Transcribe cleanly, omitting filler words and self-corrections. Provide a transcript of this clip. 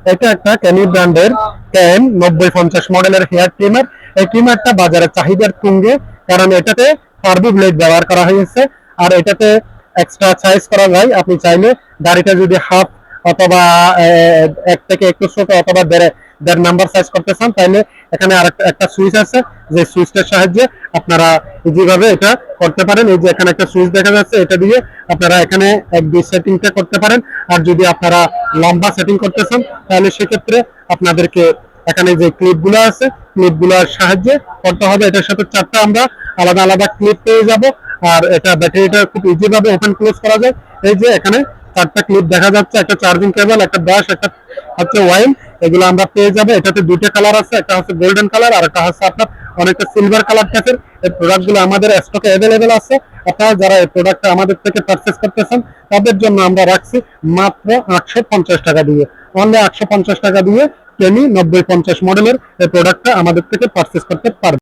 এটা একটা ক্যানি ব্র্যান্ডের ক্যান 9050 মডেলের হেয়ার ট্রিমার। এই ট্রিমারটা বাজারে চাহিদার তুঙ্গে, কারণ এটাতে কার্বি ব্লেড ব্যবহার করা হয়েছে। আর এটাতে এক্সট্রা সাইজ করা যায়। আপনি চাইলে দাড়িটা যদি হাফ অথবা এক থেকে একটু ছোট অথবা দেড় নাম্বার সাইজ করতে চান, তাহলে এখানে আর একটা সুইচ আছে, যে সুইচটার সাহায্যে আপনারা যেভাবে এটা করতে পারেন। এই যে এখানে একটা সুইচ দেখা যাচ্ছে, এটা দিয়ে আপনারা এখানে এক দুই সেটিংটা করতে পারেন। আর যদি আপনারা লম্বা সেটিং করতে চান, তাহলে সেক্ষেত্রে আপনাদেরকে এখানে যে ক্লিপগুলো আছে, ক্লিপগুলোর সাহায্যে করতে হবে। এটার সাথে চারটা আমরা আলাদা আলাদা ক্লিপ পেয়ে যাব। আর এটা ব্যাটারিটা খুব ইজি ভাবে ওপেন ক্লোজ করা যায়। এই যে এখানে চারটা ক্লিপ দেখা যাচ্ছে, একটা চার্জিং কেবল, একটা ব্রাশ, একটা হচ্ছে ওয়াইল, এগুলো আমরা পেয়ে যাবো। এটাতে দুইটা কালার আছে, একটা হচ্ছে গোল্ডেন কালার আর একটা হচ্ছে আপনার অনেকটা সিলভার কালার টাইপের। এই প্রোডাক্টগুলো আমাদের স্টকে অ্যাভেলেবেল আছে। আপনারা যারা এই প্রোডাক্টটা আমাদের থেকে পারচেস করতেছেন, তাদের জন্য আমরা রাখছি মাত্র 850 টাকা দিয়ে। অনলি 850 টাকা দিয়ে কেনি 9050 মডেলের এই প্রোডাক্টটা আমাদের থেকে পারচেস করতে পারবে।